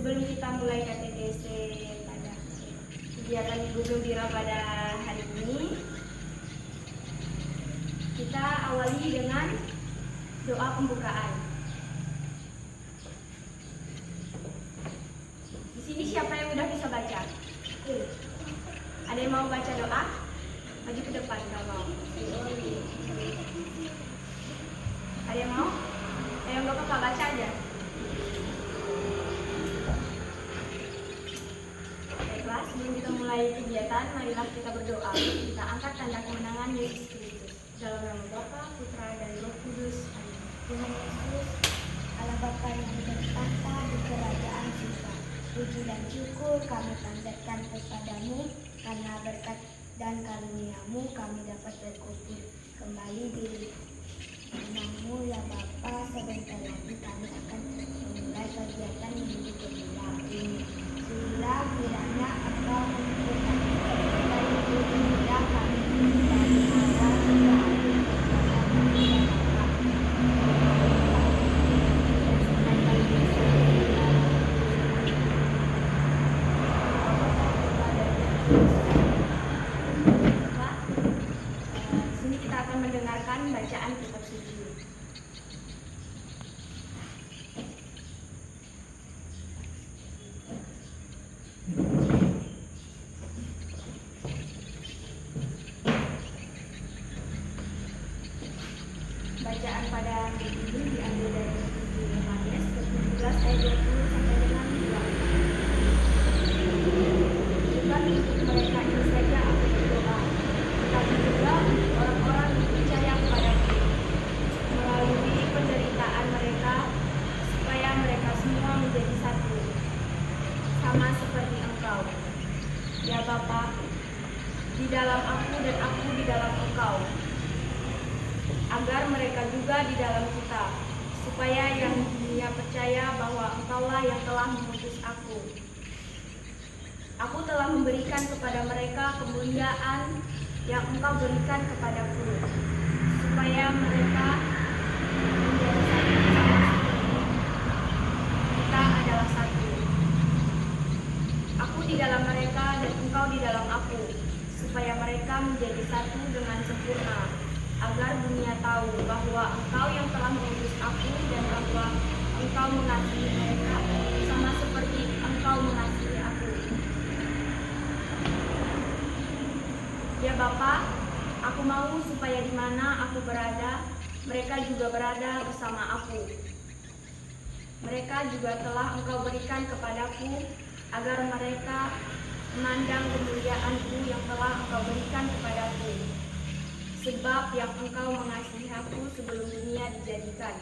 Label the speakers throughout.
Speaker 1: Sebelum kita mulai KTDC pada kegiatan Gunung Bira pada hari ini, kita awali dengan doa pembukaan. Di sini siapa yang udah bisa baca? Ada yang mau baca doa? Maju ke depan kalau mau. Ada yang mau? Yang nggak apa-apa, baca aja. Baiklah, sebelum kita mulai kegiatan, marilah kita berdoa. Kita angkat tanda kemenangan Yesus Kristus. Dalam nama Bapa, Putra, dan Roh Kudus. Amin.
Speaker 2: Tuhan Yesus, Allah Bapa yang bertahta di kerajaan surga, puji dan syukur kami panjatkan kepadamu, karena berkat dan karunia-Mu kami dapat berkumpul kembali di nama-Mu ya Bapa. Sebentar lagi kami akan memulai kegiatan menuju ke gembala ini. Sehingga kiranya Engkau memberkati dan menggembala kami dari awal hingga akhir kegiatan ini ya Bapa.
Speaker 1: Sini kita akan mendengarkan bacaan kitab suci. Bacaan pada hari ini diambil dari Injil Yohanes 17 ayat 20 sampai dengan 26. Bukan untuk mereka ini saja aku berdoa, tetapi juga untuk orang-orang yang percaya kepadaku melalui penderitaan mereka, supaya mereka semua menjadi satu, sama seperti Engkau, ya Bapa, di dalam aku dan aku di dalam Engkau, agar mereka juga di dalam kita, supaya yang dunia percaya bahwa Engkaulah yang telah mengutus aku. Aku telah memberikan kepada mereka kemuliaan yang Engkau berikan kepadaku, supaya mereka menjadi satu sama seperti kita adalah satu. Aku di dalam mereka dan Engkau di dalam aku, supaya mereka menjadi satu dengan sempurna, agar dunia tahu bahwa Engkau yang telah mengutus aku dan bahwa Engkau mengasihi mereka sama seperti Engkau mengasihi aku. Ya Bapa, aku mau supaya di mana aku berada, mereka juga berada bersama aku. Mereka juga telah Engkau berikan kepadaku, agar mereka memandang kemuliaan-Ku yang telah Engkau berikan kepadaku. Sebab yang Engkau mengasihi aku sebelum dunia dijadikan.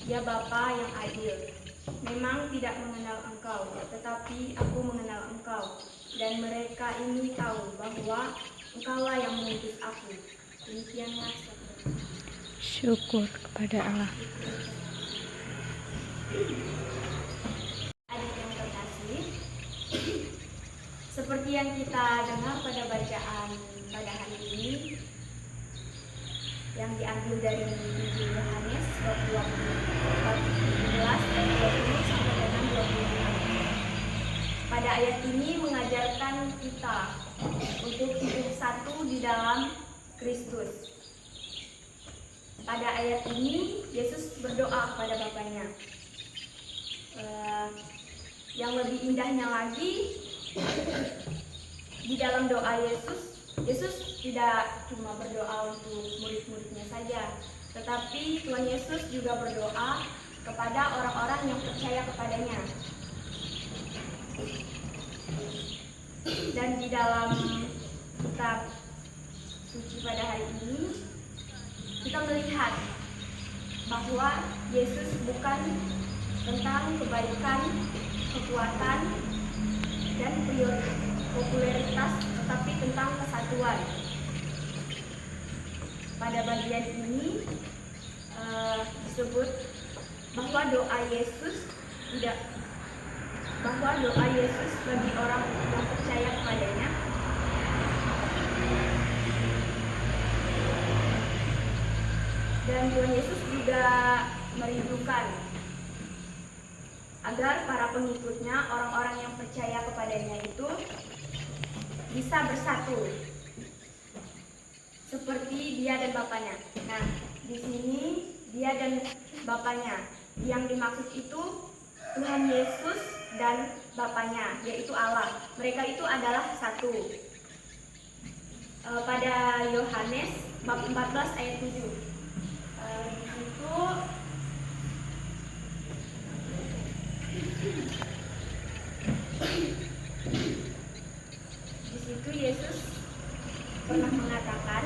Speaker 1: Ya Bapa yang adil, memang tidak mengenal Engkau, tetapi aku mengenal Engkau, dan mereka ini tahu bahwa Engkaulah yang mengutus aku. Demikianlah sabda.
Speaker 3: Syukur kepada Allah.
Speaker 1: Adik yang terkasih, seperti yang kita dengar pada bacaan pada hari ini, yang diambil dari Injil Yohanes 17 ayat 20 sampai dengan 26. Pada ayat ini mengajarkan kita untuk hidup satu di dalam Kristus. Pada ayat ini Yesus berdoa kepada Bapanya. Yang lebih indahnya lagi, di dalam doa Yesus tidak cuma berdoa untuk murid-muridnya saja, tetapi Tuhan Yesus juga berdoa kepada orang-orang yang percaya kepadanya. Dan di dalam kitab suci pada hari ini, kita melihat bahwa Yesus bukan tentang kebaikan, kekuatan, dan popularitas, tetapi tentang kesatuan. Pada bagian ini disebut bahwa doa Yesus bagi orang yang percaya kepadanya dan Tuhan Yesus juga merindukan agar para pengikutnya, orang-orang yang percaya kepadanya itu bisa bersatu seperti dia dan Bapaknya. Nah, di sini dia dan Bapaknya. Yang dimaksud itu Tuhan Yesus dan Bapaknya, yaitu Allah. Mereka itu adalah satu. Pada Yohanes bab 14 ayat 7. Di situ Yesus pernah mengatakan,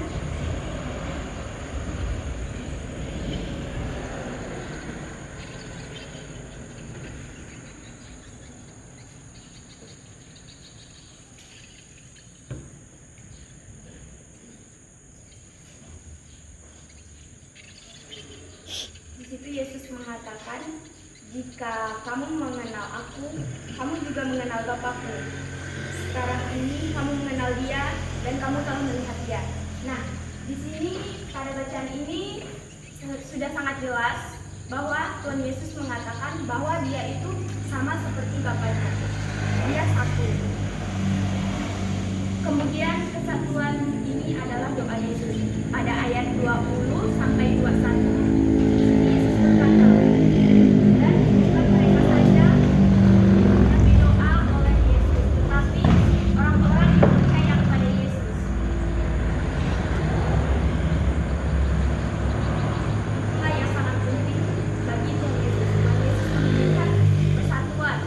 Speaker 1: jika kamu mengenal aku, kamu juga mengenal Bapakku. Sekarang ini kamu mengenal dia dan kamu telah melihat dia. Nah, di sini pada bacaan ini sudah sangat jelas bahwa Tuhan Yesus mengatakan bahwa dia itu sama seperti Bapaknya. Dia satu. Kemudian kesatuan ini adalah doa Yesus. Pada ayat 20 sampai 21 Yesus berkata, dan bukan mereka saja yang didoa oleh Yesus, tetapi orang-orang yang percaya kepada Yesus. Itulah yang sangat penting bagi Tuhan Yesus. Tuhan Yesus menginginkan persatuan.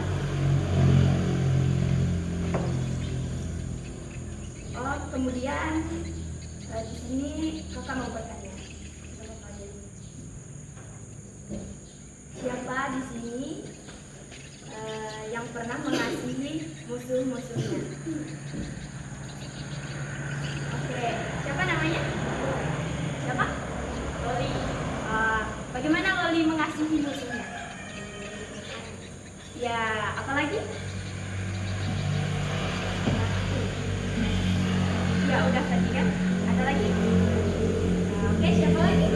Speaker 1: Kemudian di sini kakak mau bertanya, siapa di sini yang pernah mengasihi musuh-musuhnya? Oke, siapa namanya? Siapa? Loli. Bagaimana Loli mengasihi musuhnya? Ya, apalagi? Ya udah tadi kan, ada lagi? Oke, siapa lagi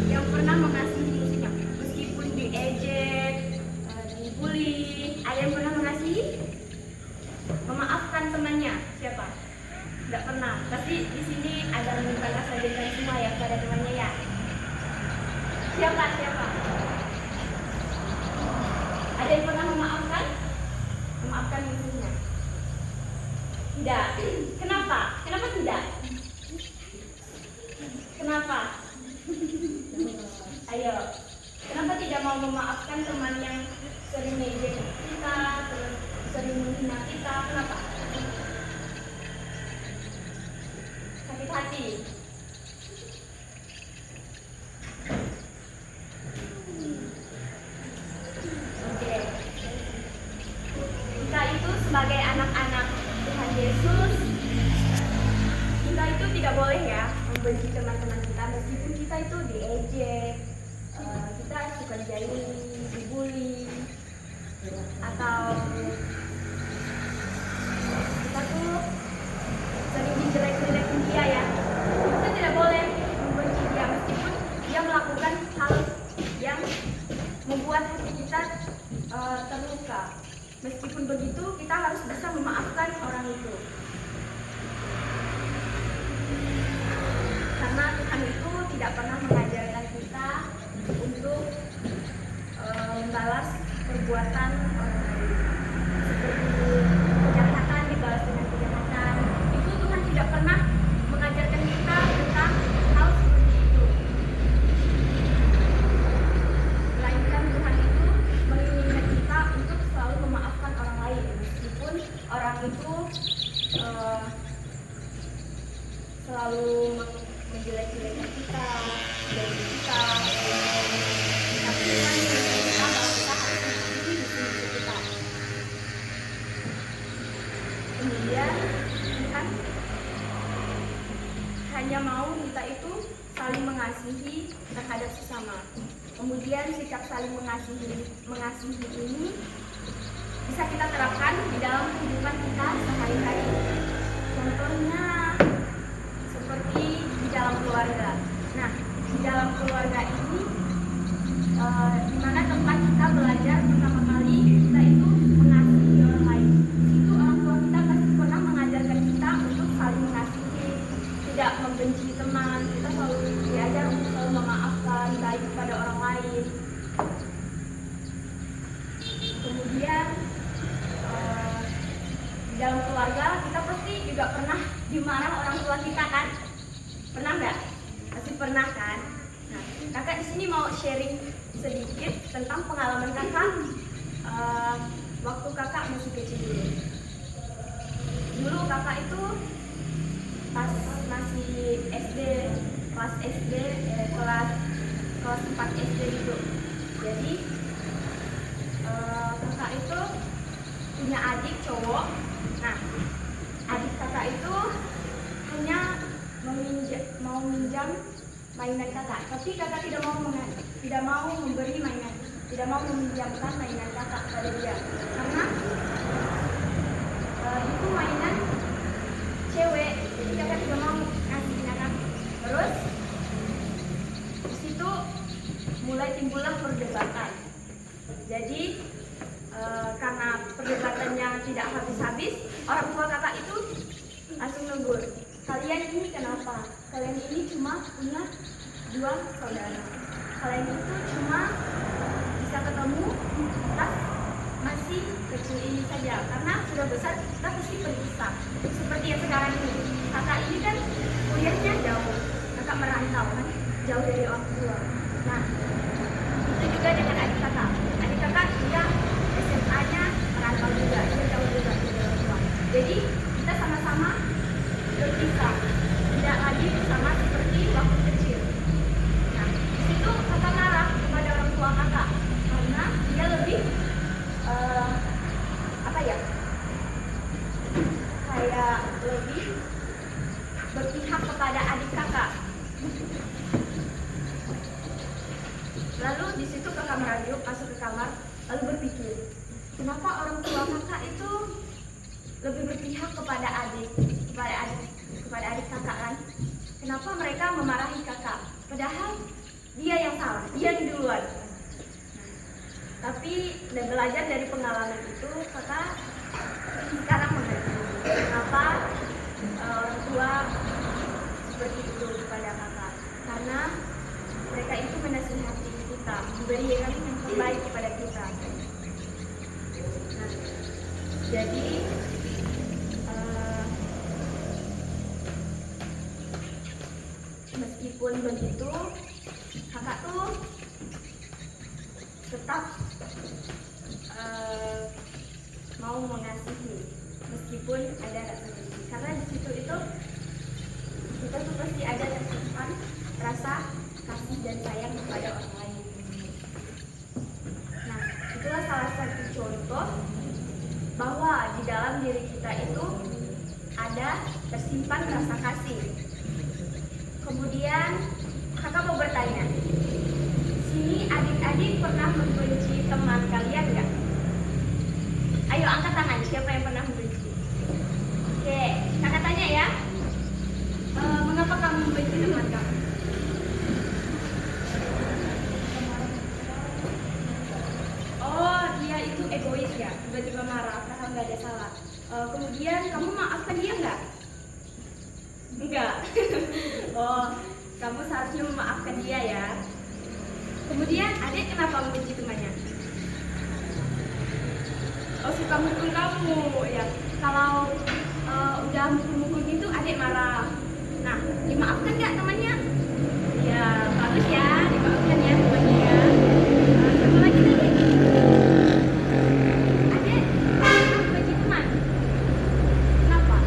Speaker 1: yang pernah mengasihi musuhnya meskipun diejek, dibully? Ada yang pernah mengasihi? Memaafkan temannya? Siapa? Tidak pernah. Tapi di sini ada menunjukkan rasa dendam semua ya pada temannya ya. Siapa? Ada yang pernah memaafkan? Memaafkan musuhnya? Tidak. Kenapa? Kenapa tidak? Kenapa? Ayo. Kenapa tidak mau memaafkan teman yang sering ngejek kita, terus sering menghina kita? Kenapa? Sakit hati. Oke. Kita itu sebagai anak-anak Tuhan Yesus, kita itu tidak boleh ya membenci teman-teman kita meskipun kita itu diejek, kita suka dijahili, dibully, atau kita tuh sering dijelek-jelekin dia ya. Kita tidak boleh membenci dia meskipun dia melakukan hal yang membuat hati kita terluka. Meskipun begitu, kita harus bisa memaafkan orang itu. Karena Tuhan itu tidak pernah mengajarkan kita untuk membalas perbuatan orang lain. Seperti kejahatan dibalas dengan kejahatan. Itu Tuhan tidak pernah mengajarkan kita tentang hal seperti itu. Melainkan Tuhan itu menginginkan kita untuk selalu memaafkan orang lain, meskipun orang itu selalu menjelek-jelekan kita, dari kita. Tapi Tuhan menginginkan kita bahwa kita harus mengasihi musuh-musuh kita. Kemudian Tuhan hanya mau kita itu saling mengasihi terhadap sesama. Kemudian sikap saling mengasihi ini bisa kita terapkan di dalam kehidupan kita sehari-hari. Contohnya seperti di dalam keluarga. Nah, di dalam keluarga ini di mana tempat kita belajar pertama kali juga pernah dimarah orang tua kita kan? Pernah nggak? Pasti pernah kan? Nah, kakak di sini mau sharing sedikit tentang pengalaman kakak waktu kakak masih kecil dulu. Dulu kakak itu pas masih SD, kelas SD, kelas 4 SD gitu. Jadi kakak itu punya adik cowok. Nah, adik kakak itu hanya mau minjam mainan kakak, tapi kakak tidak mau memberi mainan, tidak mau meminjamkan mainan kakak pada dia, karena itu mainan cewek, jadi kakak tidak mau ngasihnya kan. Terus di situ mulai timbullah perdebatan. Jadi karena perdebatannya tidak habis-habis, orang tua kakak itu langsung negur, kalian ini kenapa? Kalian ini cuma punya 2 saudara. Kalian itu cuma bisa ketemu pas masih kecil ini saja, karena sudah besar kita pasti berpisah. Seperti yang sekarang ini, kakak ini kan kuliahnya jauh, kakak merantau kan, jauh dari orang tua. Nah, itu juga dengan adik kakak. Adik kakak dia SMA-nya merantau juga, dia jauh juga dari orang tua. Jadi kita sama-sama berpisah, tidak lagi bersama seperti waktu kecil. Nah, di situ kakak marah kepada orang tua kakak karena dia lebih kayak lebih berpihak kepada adik kakak. Lalu di situ kakak merajuk masuk ke kamar, lalu berpikir, kenapa orang tua kakak itu lebih berpihak kepada adik kakak kan? Kenapa mereka memarahi kakak? Padahal dia yang salah, dia yang duluan. Tapi belajar dari pengalaman itu, kakak sekarang mengerti kenapa orang tua seperti itu kepada kakak. Karena mereka itu menasihati kita, memberikan yang terbaik kepada kita. Nah, jadi meskipun begitu, kakak tuh tetap mau mengasihi meskipun ada rasa benci, karena di situ itu kita tuh pasti ada tersimpan rasa kasih dan sayang kepada orang lain. Nah, itulah salah satu contoh bahwa di dalam diri kita itu ada tersimpan rasa kasih. Kemudian kakak mau bertanya, sini adik-adik pernah membenci teman kalian nggak? Ayo angkat tangan, siapa yang pernah membenci? Oke, kakak tanya ya, mengapa kamu membenci teman kamu? Oh, dia itu egois ya, tiba-tiba marah, padahal nggak ada salah. Kemudian kamu maafkan dia nggak? Enggak. Oh, kamu seharusnya memaafkan dia ya. Kemudian adik kenapa membenci temannya? Oh, suka mukul kamu ya. Kalau udah mukul-mukul gitu adik marah. Nah, dimaafkan nggak temannya? Ya, bagus ya, dimaafkan ya temannya ya. Satu lagi tadi. Adik pernah membenci teman? Kenapa?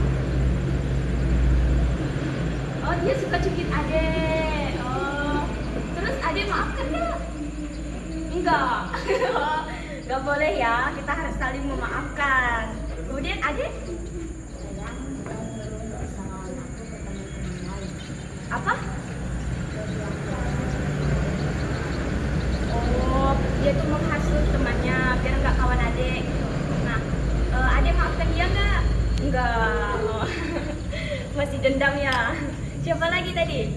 Speaker 1: Oh, dia suka cubit adik. Oh, terus adik maafkan nggak? Enggak. Gak boleh ya, kita harus saling memaafkan. Kemudian adik apa? Oh, dia tuh menghasut temannya biar nggak kawan adik. Nah, adik maafkan dia nggak? Enggak. Oh. Masih dendam ya. Siapa lagi tadi?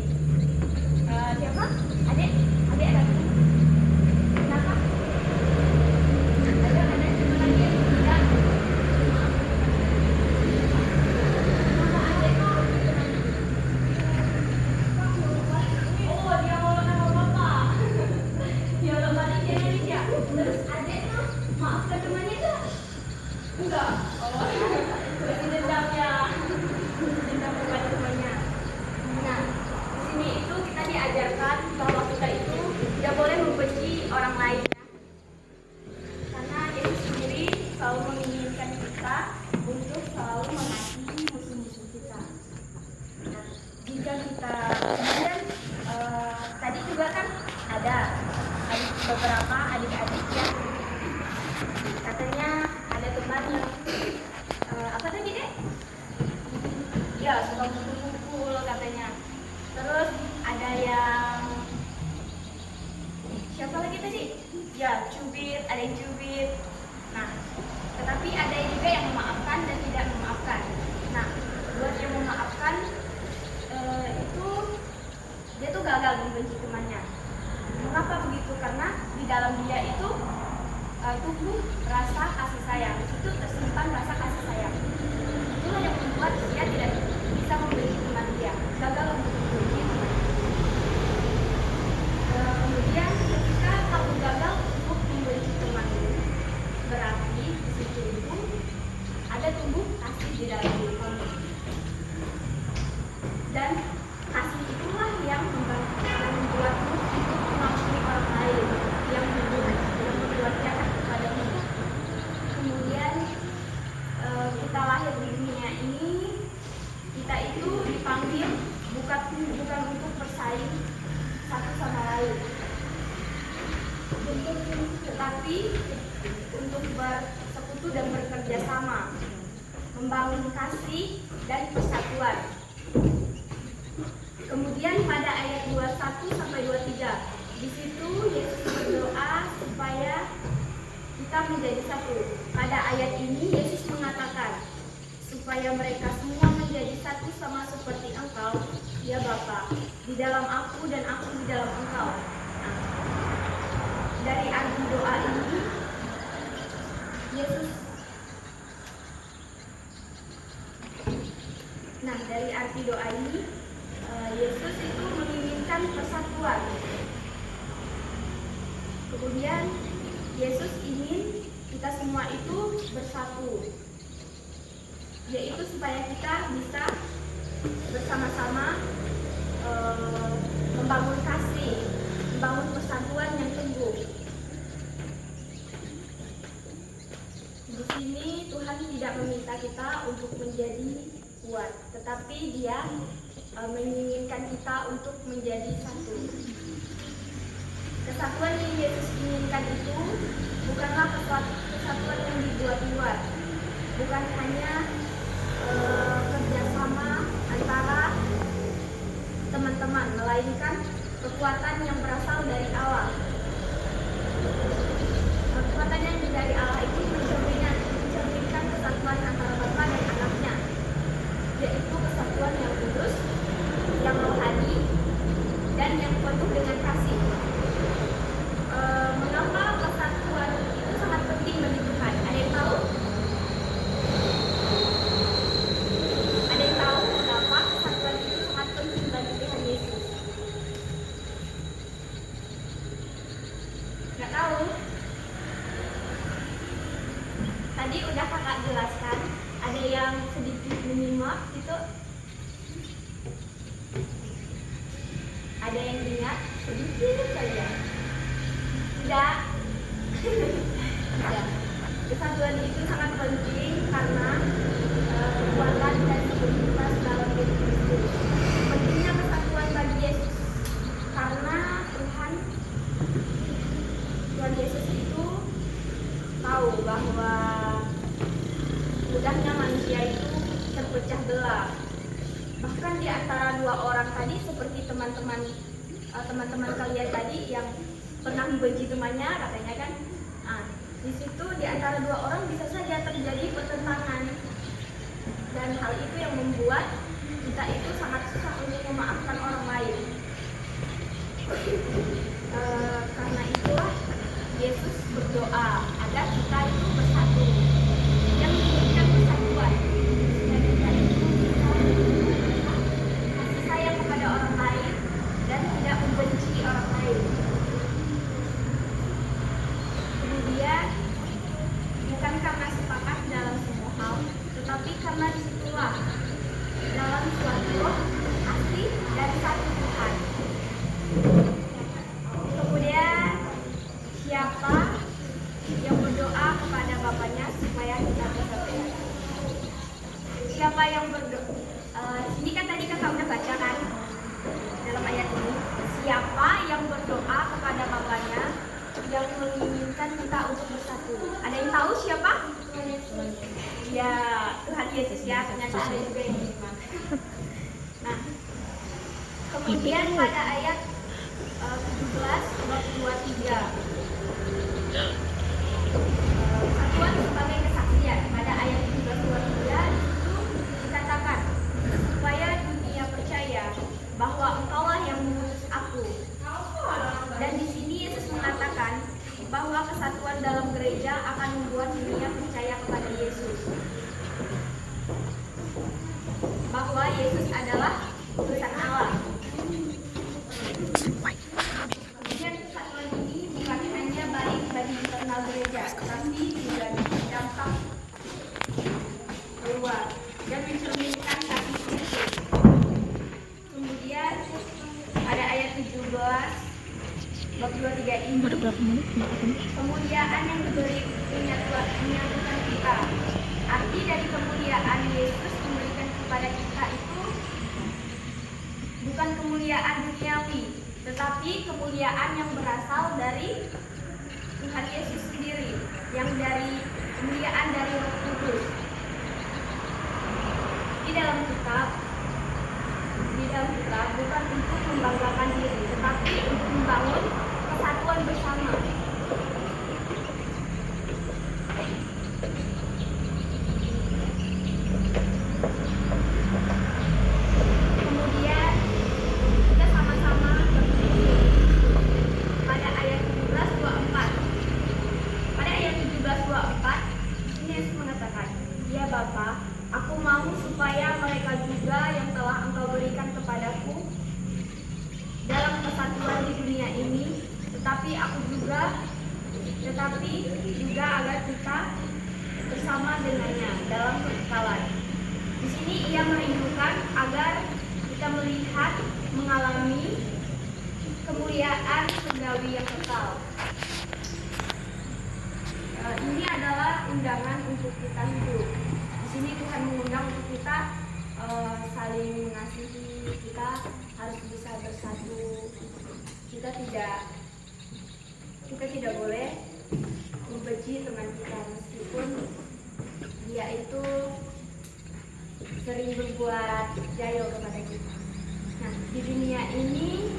Speaker 1: Siapa? Adik? Adik ada? Kenapa? Terus adik tuh maafkan temannya tuh? Enggak. Oh, masih dendam ya. tetapi untuk bersekutu dan bekerja sama, membangun kasih dan persatuan. Kemudian pada ayat 21 sampai 23, di situ Yesus berdoa supaya kita menjadi satu. Pada ayat ini Yesus mengatakan supaya mereka semua menjadi satu sama seperti Engkau, ya Bapa, di dalam aku dan aku di dalam Engkau. Nah, dari arti doa ini Yesus dari arti doa ini Yesus itu menginginkan persatuan. Kemudian Yesus ingin kita semua itu bersatu, yaitu supaya kita bisa bersama-sama membangun kasih, membangun persatuan yang teguh. Di sini Tuhan tidak meminta kita untuk menjadi kuat, tetapi Dia menginginkan kita untuk menjadi satu. Kesatuan yang Yesus inginkan itu bukanlah kesatuan yang dibuat-buat, bukan hanya kerjasama antara teman-teman, melainkan kekuatan yang berasal dari Allah. Kekuatan yang dari Allah itu mencerminkan kesatuan antara Bapa dan Anaknya, yaitu kesatuan yang kudus, yang rohani, dan yang penuh dengan kasih. Mengapa kesatuan itu sangat penting bagi Tuhan? Ada yang tahu? Ada yang tahu mengapa kesatuan itu sangat penting bagi Tuhan Yesus? Nggak tahu? Tadi udah kakak jelaskan. Ada yang sedikit menyimak gitu? Ada yang ingat sedikit saja? Tidak. Tidak. Kesatuan itu sangat penting karena kekuatan dan identitas dalam diri Kristus. Pentingnya kesatuan bagi Yesus karena Tuhan Yesus itu tahu bahwa mudahnya manusia itu terpecah belah. Bahkan di antara dua orang tadi, seperti teman-teman kalian tadi yang pernah membenci temannya, katanya kan, di situ di antara dua orang bisa saja terjadi pertentangan, dan hal itu yang membuat kita itu sangat susah untuk memaafkan orang lain. Karena itulah Yesus berdoa agar kita itu bersatu. Dia menginginkan persatuan, supaya kita itu bisa kasih sayang kepada orang lain dan tidak membenci orang lain. Kemudian bukan karena sepakat dalam semua hal, tetapi karena disitulah dalam suatu roh asli dan satu Tuhan. Kemudian siapa yang berdoa kepada Bapaknya supaya kita bersatu? Siapa yang berdoa? Sini kan tadi kakak udah baca kan dalam ayat ini. Siapa yang berdoa kepada Bapaknya yang menginginkan kita untuk bersatu? Ada yang tahu siapa? Ya, Tuhan Yesus ya. Ternyata ada juga yang iman. Nah, kemudian pada ayat 17 bab 23, kesatuan sebagai kesaksian. Pada ayat 17 23 itu dikatakan supaya dunia percaya bahwa Engkaulah yang mengutus aku. Dan di sini Yesus mengatakan bahwa kesatuan dalam gereja akan membuat dunia percaya kepada Yesus, bahwa Yesus adalah utusan Allah. Kemudian kesatuan ini bukan hanya baik bagi internal gereja, tetapi juga berdampak keluar dan mencerminkan kasih Kristus. Kemudian pada ayat 17 bab 23 ini, kemuliaan yang diberi menyatukan kita. Arti dari kemuliaan Yesus memberikan kepada kita itu bukan kemuliaan duniawi, tetapi kemuliaan yang berasal dari Tuhan Yesus sendiri yang dari kemuliaan dari Roh Kudus. Di dalam kitab bukan untuk membanggakan diri, tetapi untuk membangun kesatuan bersama. Kemudian kita sama-sama berkumpul pada ayat 17:24. Pada ayat 17:24 ini Yesus mengatakan, "Ya Bapa, aku mau supaya mereka juga yang telah Engkau berikan kepadaku dalam kesatuan di dunia ini, tetapi juga agar kita bersama dengannya dalam kekekalan." Di sini ia merindukan agar kita melihat, mengalami kemuliaan surgawi yang kekal. Ini adalah undangan untuk kita hidup. Di sini Tuhan mengundang untuk kita saling mengasihi, kita harus bisa bersatu. Kita tidak boleh membenci teman kita meskipun dia itu sering berbuat jahil kepada kita. Nah, di dunia ini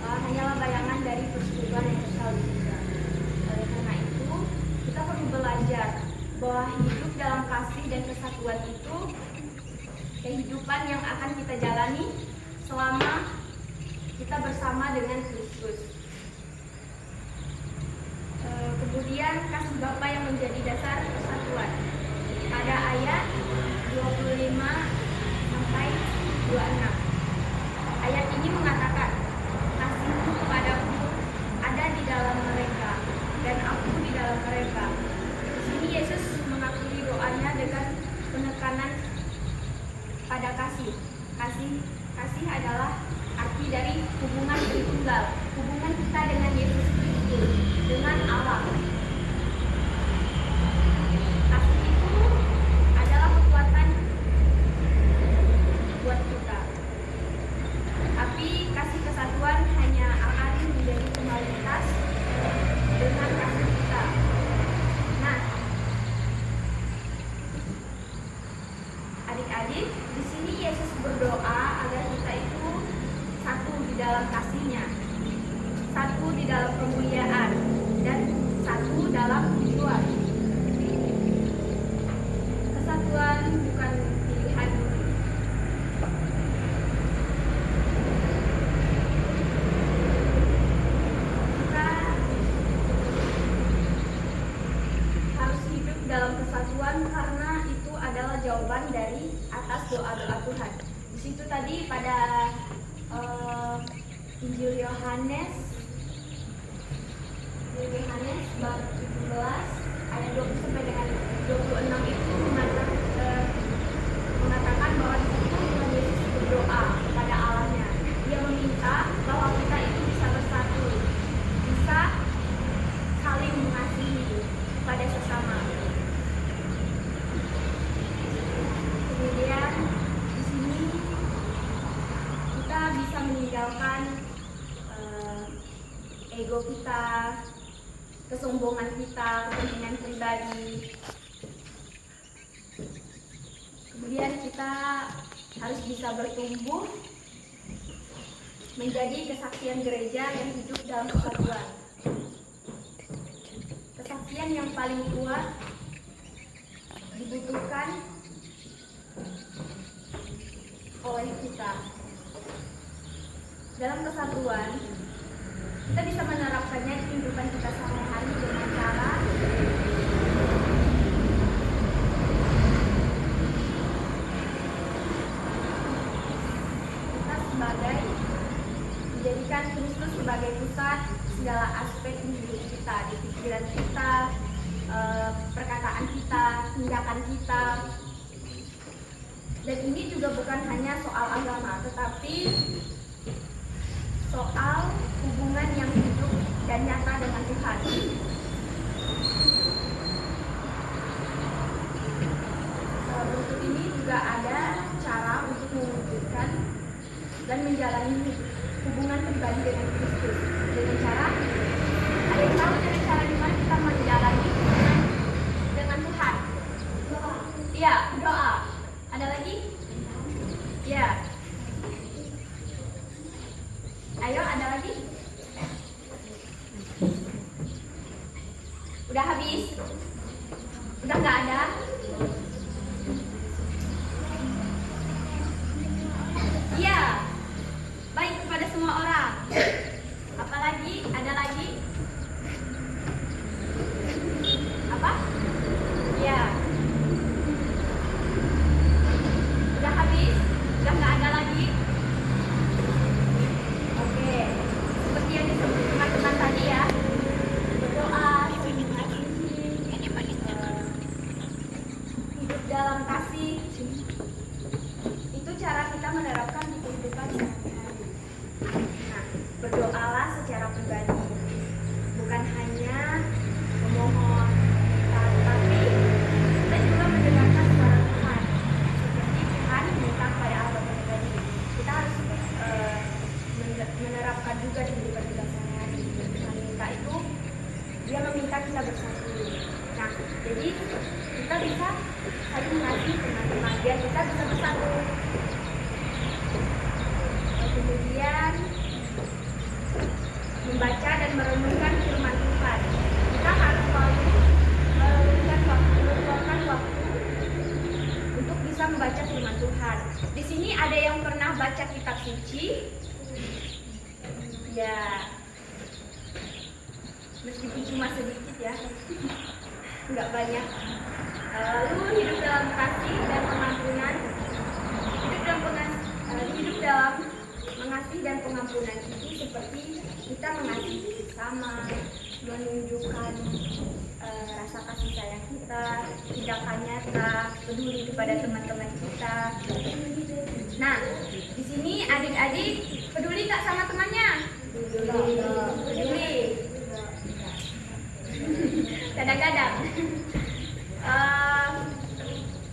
Speaker 1: hanyalah bayangan dari persekutuan yang kekal di surga. Oleh karena itu, kita perlu belajar bahwa hidup dalam kasih dan kesatuan itu kehidupan yang akan kita jalani selama kita bersama dengan Kristus. Kemudian kasih Bapa yang menjadi dasar persatuan. Pada ayat 25 sampai 26. Ayat ini mengatakan, "Kasihku kepadamu ada di dalam mereka dan aku di dalam mereka." Di sini Yesus mengakhiri doanya dengan penekanan pada kasih. Kasih adalah arti dari hubungan Tritunggal, hubungan kita dengan Yesus Kristus, dengan Allah. Kasih itu adalah kekuatan buat kita. Tapi kasih kesatuan hanya akan menjadi kualitas dengan kasih kita. Nah, adik-adik, di sini Yesus berdoa agar kita itu satu di dalam kasih-Nya, satu di dalam kemuliaan, dan satu dalam tujuan. Kesatuan bukan pilihan. Kita harus hidup dalam kesatuan karena itu adalah jawaban dari atas doa-doa Tuhan. Di situ tadi pada Injil Yohanes bab 17 ayat 20 sampai dengan 26 itu mengatakan bahwa di situ Tuhan Yesus berdoa kepada Allahnya. Dia meminta bahwa kita itu bisa bersatu, bisa saling mengasihi pada sesama. Kemudian di sini kita bisa meninggalkan ego kita, kesombongan kita, kepentingan pribadi. Kemudian kita harus bisa bertumbuh menjadi kesaksian gereja yang hidup dalam kesatuan. Kesaksian yang paling kuat dibutuhkan oleh kita. Dalam kesatuan, kita bisa menerapkannya di kehidupan kita sehari-hari dengan cara kita menjadikan Kristus sebagai pusat segala aspek hidup kita, di pikiran kita, perkataan kita, tindakan kita. Dan ini juga bukan hanya soal agama, tetapi soal hubungan yang hidup dan nyata dengan Tuhan. Untuk ini juga ada cara untuk mewujudkan dan menjalani hubungan pribadi dengan Kristus. Dengan cara, ada yang tahu dengan cara Iya, doa. Ada lagi? Iya. Ayo, ada lagi? Udah habis? Udah nggak ada? Iya. Baik kepada semua orang. Apalagi? Ada lagi? Apa? Iya. Udah habis? Udah nggak ada lagi? Oke. Seperti yang disebut teman-teman tadi ya. Berdoa, hidup dalam kasih. Itu cara kita menerapkan di kehidupan sehari-hari. Nah, berdoalah secara pribadi. Bukan hanya memohon, tapi kita juga mendengarkan suara Tuhan. Seperti Tuhan meminta kepada Allah pribadi. Kita harus menerapkan juga di kehidupan kita sehari-hari. Tuhan minta itu, Dia meminta kita bersatu. Nah, jadi kita bisa saling mengasihi teman-teman biar kita bisa bersatu. Kemudian membaca dan merenungkan firman Tuhan. Kita harus selalu meluangkan waktu untuk bisa membaca firman Tuhan. Di sini ada yang pernah baca kitab suci? Ya, meskipun cuma sedikit ya, nggak banyak. Lalu hidup dalam kasih dan pengampunan. Hidup dalam mengasihi dan pengampunan itu seperti kita mengasihi sesama, menunjukkan rasa kasih sayang kita, tindakan nyata, peduli kepada teman-teman kita. Nah, di sini adik-adik peduli nggak sama temannya? Peduli. Kadang-kadang.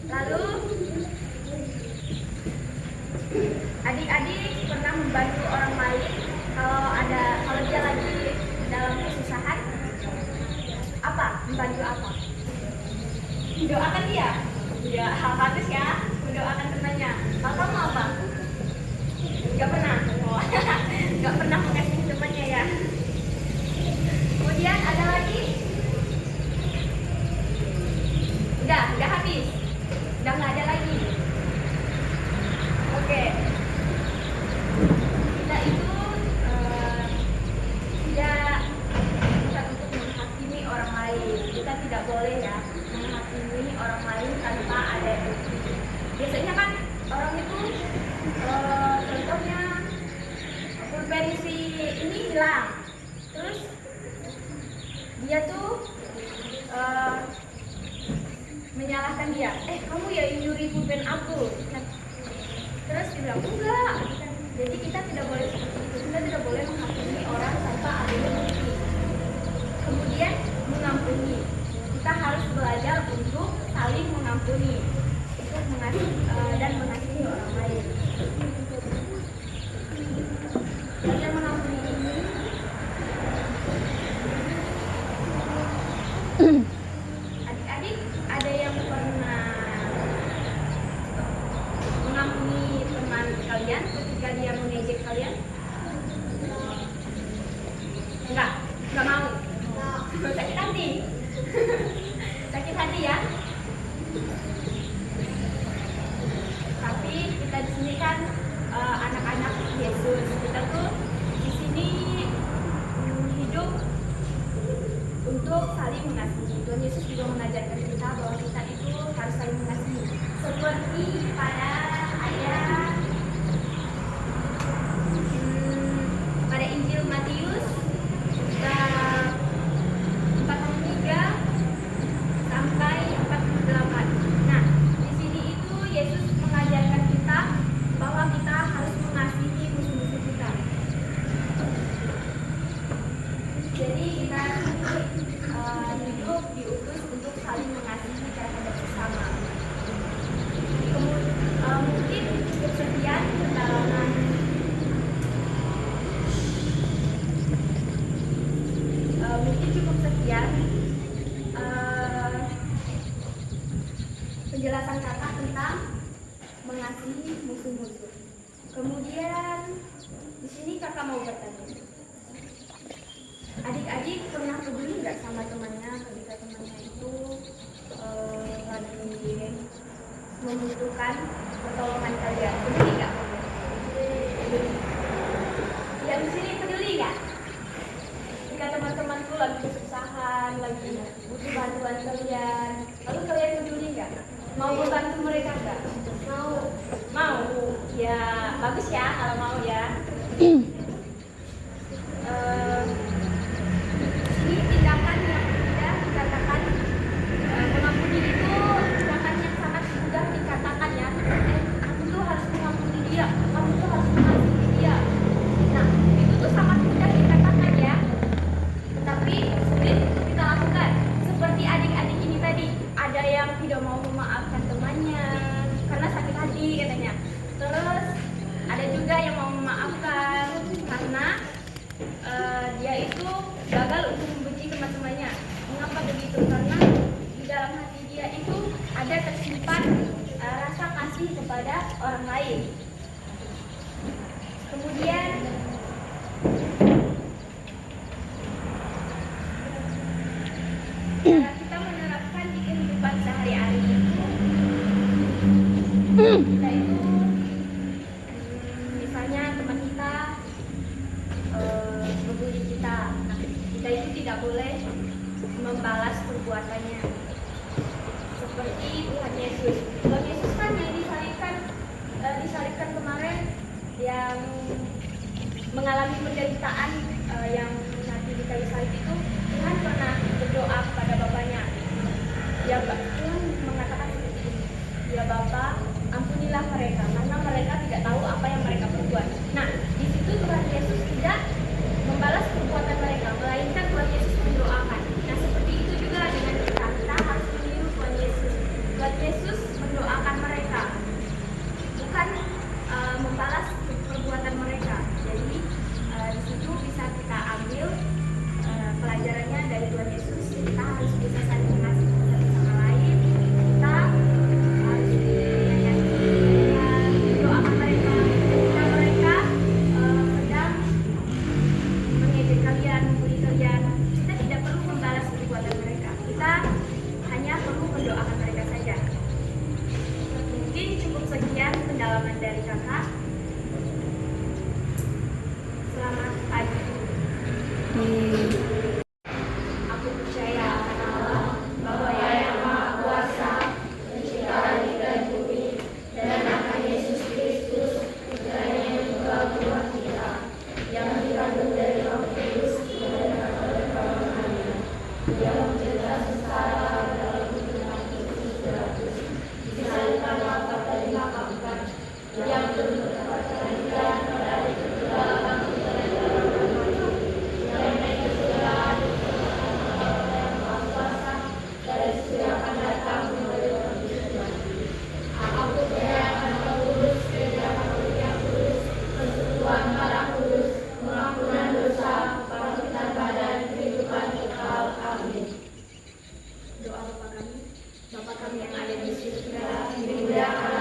Speaker 1: Lalu adik-adik pernah membantu orang lain kalau dia lagi dalam kesusahan? Apa? Membantu apa? Mendoakan dia? Ya, bagus ya. Mendoakan temannya. Kalau kamu apa? Gak pernah. Oh, gak pernah mengasihi temannya ya. Kemudian ada lagi? Udah habis. Udah nggak ada lagi. Oke. Kita itu tidak bukan untuk menghakimi orang lain. Kita tidak boleh ya menghakimi orang lain tanpa ada bukti. Biasanya kan orang itu contohnya pulpen si ini hilang, terus dia tuh menyalahkan dia, kamu ya yang nyuri pulpen aku. Terus dia bilang enggak. Jadi kita tidak boleh seperti itu. Kita tidak boleh menghakimi orang tanpa adanya bukti. Kemudian mengampuni. Kita harus belajar untuk saling mengampuni, untuk mengasihi dan mengasihi orang lain. Belajar mengampuni ini adik-adik ada yang pernah mengampuni teman kalian ketika dia mengejek kalian? Enggak mau. Sakit hati. Sakit hati ya. penjelasan kakak tentang mengasihi musuh-musuh. Kemudian di sini kakak mau bertanya, adik-adik pernah peduli nggak sama temannya ketika temannya itu lagi membutuhkan pertolongan kalian? Peduli nggak? Peduli. Yang di sini peduli nggak? Jika teman-temanku lagi kesusahan, lagi butuh bantuan kalian, lalu kalian peduli nggak? Mau membantu mereka nggak? Mau. Mau. Ya bagus ya kalau mau ya. Ini tindakan yang mudah dikatakan mengampuni itu tindakan yang sangat mudah dikatakan ya. Kamu tuh harus mengampuni dia, kamu tuh harus mengasihi dia. Nah itu tuh sangat mudah dikatakan ya, tetapi sulit kita lakukan. Seperti adik-adik ini tadi, ada yang tidak mau memaafkan temannya karena sakit hati katanya. Terus ada juga yang mau memaafkan karena dia itu gagal untuk membenci teman-temannya. Mengapa begitu? Karena di dalam hati dia itu ada tersimpan rasa kasih kepada orang lain. Kemudian cara kita menerapkan di kehidupan sehari-hari itu, kita itu misalnya teman kita membuli kita, kita itu tidak boleh membalas perbuatannya. Seperti Tuhan Yesus. Tuhan Yesus kan yang disalibkan kemarin, yang mengalami penderitaan yang nanti di kayu salib itu, Tuhan pernah berdoa kepada Bapaknya. Ya Tuhan mengatakan seperti ini, ya Bapa, ampunilah mereka karena mereka tidak tahu apa yang mereka perbuat. Nah, di situ Tuhan Yesus tidak membalas perbuatan mereka, melainkan Tuhan Yesus mendoakan. Nah, seperti itu juga dengan kita harus meniru Tuhan Yesus. Tuhan Yesus mendoakan mereka, bukan membalas perbuatan mereka. Jadi di situ bisa kita ambil pelajarannya dari Tuhan Yesus. Kita harus bisa saling mengasihi satu sama lain. Kita harus mendoakan mereka ketika mereka sedang mengejek kalian, membuli kalian. Kita tidak perlu membalas perbuatan mereka. Kita hanya perlu mendoakan mereka saja. Mungkin cukup sekian pendalaman dari kakak. Selamat pagi. Aku percaya akan Allah, Bapa yang Maha Kuasa, pencipta langit dan bumi, dan akan Yesus Kristus, putranya yang tunggal Tuhan kita, yang dikandung dari Roh Kudus dan oleh Maria, yang menderita sengsara dalam kehidupan Kristus beratus, disalibkan wafat dan dimakamkan, yang mendapatkan kematian pada hari ketiga bangkit dari dalam mati, yang naik ke surga yang Maha Kuasa, dari situ akan datang memberi perlindungan. Aku percaya akan Roh Kudus, gereja Katolik yang kudus, persekutuan darah kudus, pengampunan dosa, kebangkitan badan, kehidupan kekal. Amin. Doa Bapa kami yang ada di surga, dimuliakanlah